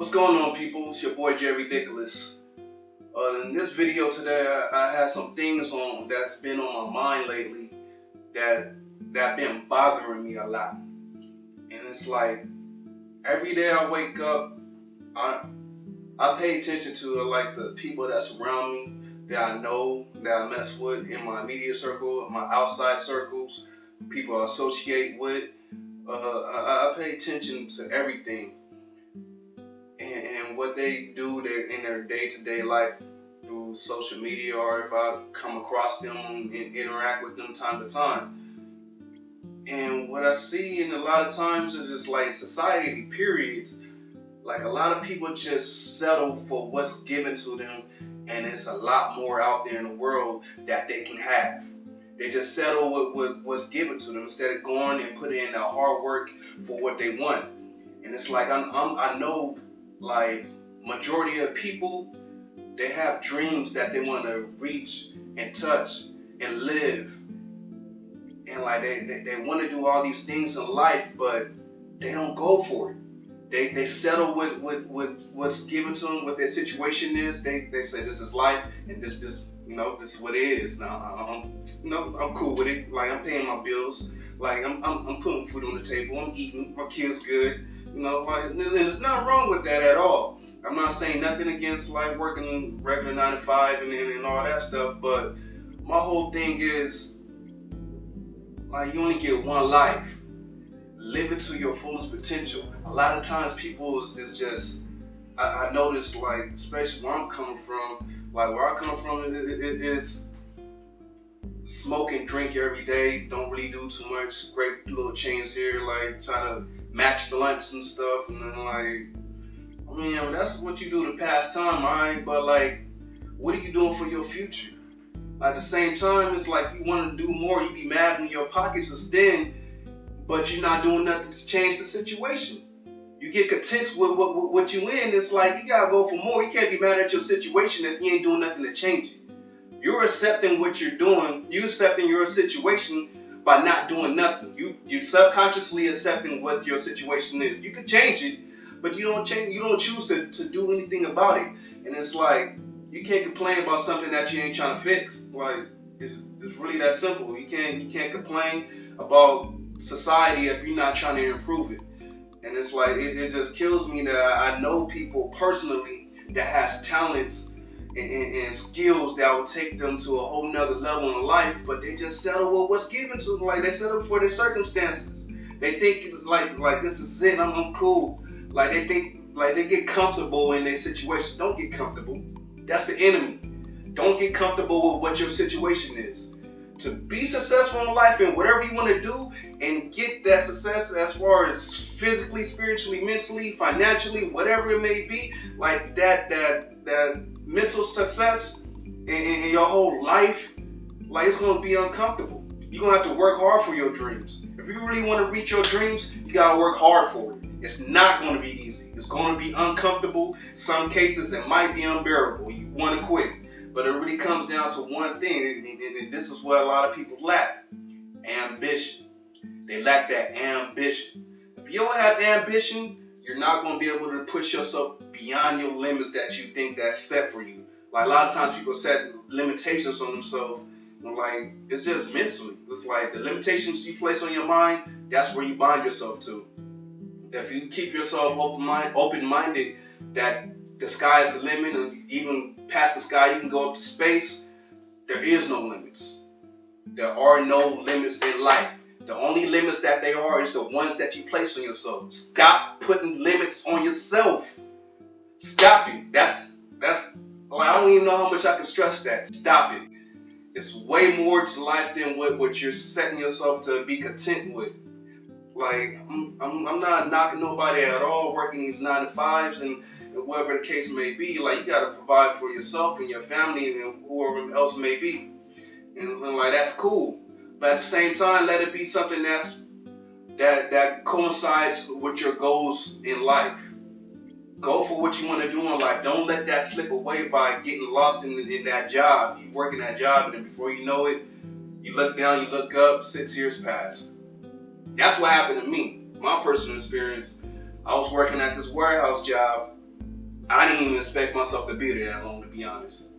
What's going on, people? It's your boy Jerry Ridiculous. In this video today, I had some things on that's been on my mind lately that been bothering me a lot. And it's like every day I wake up, I pay attention to like the people that's around me, that I know, that I mess with in my immediate circle, my outside circles, people I associate with. I pay attention to everything. And what they do in their day-to-day life through social media, or if I come across them and interact with them time to time. And what I see in a lot of times is just like society, period. Like a lot of people just settle for what's given to them, and it's a lot more out there in the world that they can have. They just settle with what's given to them instead of going and putting in that hard work for what they want. And it's like I know, like majority of people, they have dreams that they want to reach and touch and live, and like they want to do all these things in life, but they don't go for it. They settle with what's given to them, what their situation is. They say this is life, and this is what it is. Now I'm cool with it. Like I'm paying my bills. Like I'm putting food on the table. I'm eating. My kids good. Like, and there's nothing wrong with that at all. I'm not saying nothing against like working regular 9 to 5 and all that stuff, but my whole thing is like you only get one life. Live it to your fullest potential. A lot of times people is just, I notice, like, especially where I'm coming from, it is smoke and drink every day, don't really do too much, great little chains here, like try to match blunts and stuff, and then like, I mean, that's what you do to pass time, alright, but like, what are you doing for your future? At the same time, it's like you want to do more, you be mad when your pockets is thin, but you're not doing nothing to change the situation. You get content with what you in. It's like you gotta go for more. You can't be mad at your situation if you ain't doing nothing to change it. You're accepting what you're doing. You're accepting your situation by not doing nothing. You're subconsciously accepting what your situation is. You can change it, but you don't change. You don't choose to do anything about it. And it's like you can't complain about something that you ain't trying to fix. Like it's really that simple. You can't complain about society if you're not trying to improve it. And it's like it just kills me that I know people personally that has talents and skills that will take them to a whole nother level in life, but they just settle with what's given to them. Like they settle for their circumstances. They think like this is it, I'm cool. Like they think like they get comfortable in their situation. Don't get comfortable. That's the enemy. Don't get comfortable with what your situation is. To be successful in life and whatever you want to do and get that success as far as physically, spiritually, mentally, financially, whatever it may be, like that mental success in your whole life, like it's going to be uncomfortable. You're going to have to work hard for your dreams. If you really want to reach your dreams, you got to work hard for it. It's not going to be easy. It's going to be uncomfortable. Some cases it might be unbearable. You want to quit. But it really comes down to one thing, and this is what a lot of people lack: ambition. They lack that ambition. If you don't have ambition, you're not going to be able to push yourself beyond your limits that you think that's set for you. Like a lot of times people set limitations on themselves, and like it's just mentally. It's like the limitations you place on your mind, that's where you bind yourself to. If you keep yourself open-minded, that the sky is the limit, and even past the sky you can go up to space, there is no limits. There are no limits in life. The only limits that there are is the ones that you place on yourself. Stop putting limits on yourself. Stop it. That's like, I don't even know how much I can stress that. Stop it. It's way more to life than what you're setting yourself to be content with. Like I'm not knocking nobody at all working these 9 to 5s and whatever the case may be. Like you gotta provide for yourself and your family and whoever else may be, and like that's cool. But at the same time, let it be something that coincides with your goals in life. Go for what you want to do in life. Don't let that slip away by getting lost in that job. You working that job, and then before you know it, you look down, you look up, 6 years pass. That's what happened to me. My personal experience. I was working at this warehouse job I didn't even expect myself to be there that long, to be honest.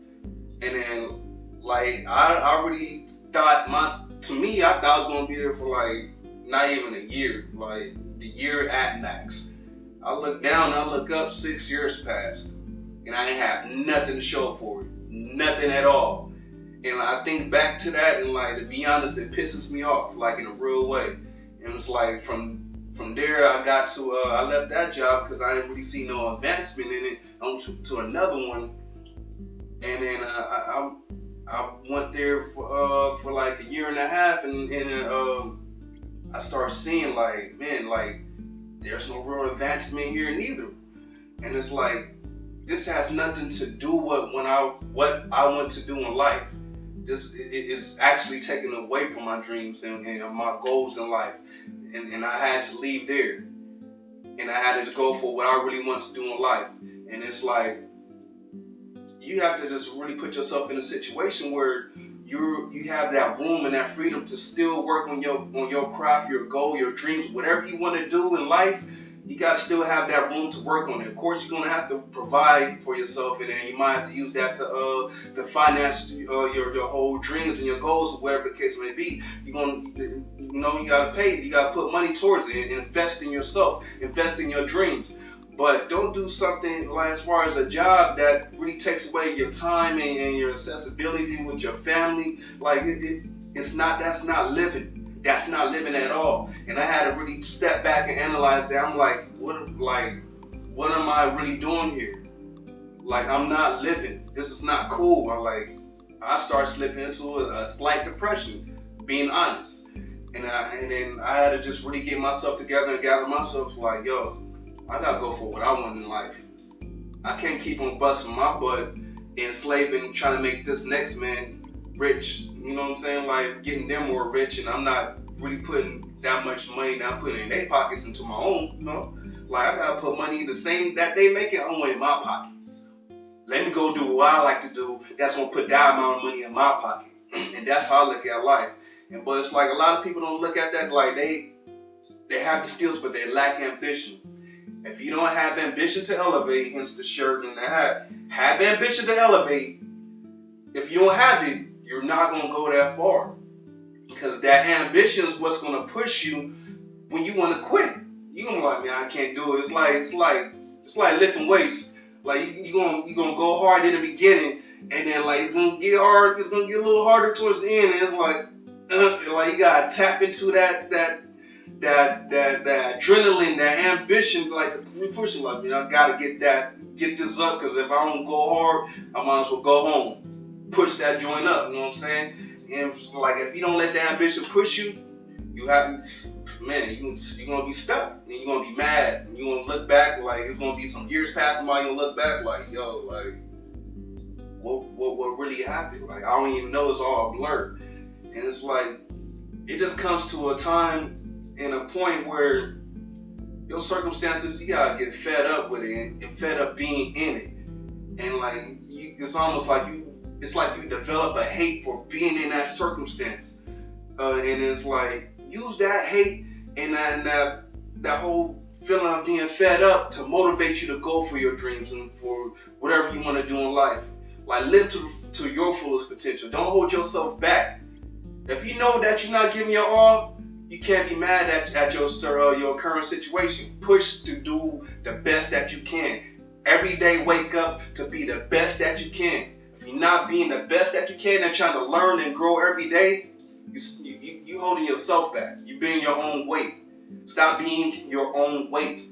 And then, like, I already thought I thought I was gonna be there for like not even a year, like the year at max. I look down, I look up, 6 years passed, and I didn't have nothing to show for it, nothing at all. And I think back to that, and like, to be honest, it pisses me off, like in a real way. And it's like from there, I got to I left that job because I didn't really see no advancement in it. On to another one, and then I went there for like a year and a half, and I started seeing like, man, like there's no real advancement here neither. And it's like, this has nothing to do with what I want to do in life. This is actually taken away from my dreams and my goals in life. And I had to leave there. And I had to go for what I really want to do in life. And it's like, you have to just really put yourself in a situation where you have that room and that freedom to still work on your craft, your goal, your dreams, whatever you want to do in life. You got to still have that room to work on it. Of course, you're going to have to provide for yourself, and then you might have to use that to finance your whole dreams and your goals, or whatever the case may be. You got to pay. You got to put money towards it and invest in yourself, invest in your dreams. But don't do something like, as far as a job, that really takes away your time and your accessibility with your family. Like that's not living. That's not living at all. And I had to really step back and analyze that. I'm like, what am I really doing here? Like, I'm not living. This is not cool. I started slipping into a slight depression, being honest. And then I had to just really get myself together and gather myself, like, yo, I gotta go for what I want in life. I can't keep on busting my butt, enslaving, trying to make this next man rich. You know what I'm saying? Like, getting them more rich, and I'm not really putting that much money that I'm putting in their pockets into my own, you know? Like, I gotta put money the same that they make it, I want in my pocket. Let me go do what I like to do. That's gonna put that amount of money in my pocket. And that's how I look at life. But it's like, a lot of people don't look at that like they have the skills, but they lack ambition. If you don't have ambition to elevate, hence the shirt and the hat, have ambition to elevate. If you don't have it, you're not going to go that far, because that ambition is what's going to push you when you want to quit. You're going to be like, man, I can't do it. It's like lifting weights. Like, you're going to go hard in the beginning, and then like it's going to get hard. It's going to get a little harder towards the end. And it's like you got to tap into that adrenaline, that ambition, like to push it. Like, man, I got to get this up, because if I don't go hard, I might as well go home. Push that joint up, you know what I'm saying? And like, if you don't let the ambition push you, you're gonna be stuck, and you're gonna be mad, and you're gonna look back, like, it's gonna be some years passing by, you're gonna look back like, yo, like, what really happened? Like, I don't even know, it's all a blur. And it's like, it just comes to a time and a point where your circumstances, you gotta get fed up with it and fed up being in it. And like, it's almost like you develop a hate for being in that circumstance. And it's like, use that hate and that whole feeling of being fed up to motivate you to go for your dreams and for whatever you want to do in life. Like, live to your fullest potential. Don't hold yourself back. If you know that you're not giving your all, you can't be mad at your current situation. Push to do the best that you can. Every day, wake up to be the best that you can. If you're not being the best that you can and trying to learn and grow every day, you holding yourself back. You're being your own weight. Stop being your own weight.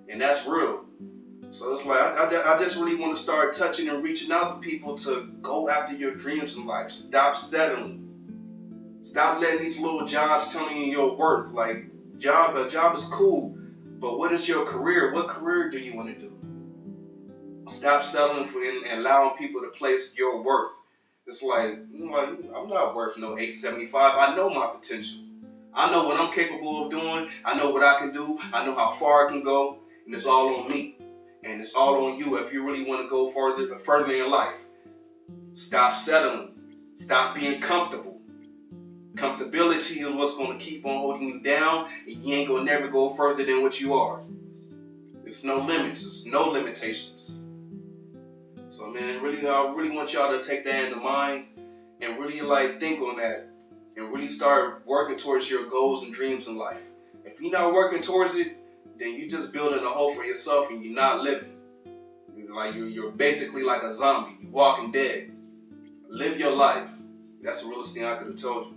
And that's real. So it's like, I just really want to start touching and reaching out to people to go after your dreams in life. Stop settling. Stop letting these little jobs telling you your worth. Like, a job is cool, but what is your career? What career do you want to do? Stop settling for and allowing people to place your worth. It's like, I'm not worth no 875. I know my potential. I know what I'm capable of doing. I know what I can do. I know how far I can go. And it's all on me. And it's all on you if you really want to go further in life. Stop settling. Stop being comfortable. Comfortability is what's going to keep on holding you down, and you ain't going to never go further than what you are. It's no limits. It's no limitations. So man, really, I really want y'all to take that into mind and really like think on that and really start working towards your goals and dreams in life. If you're not working towards it, then you're just building a hole for yourself and you're not living. You're basically like a zombie. You're walking dead. Live your life. That's the realest thing I could have told you.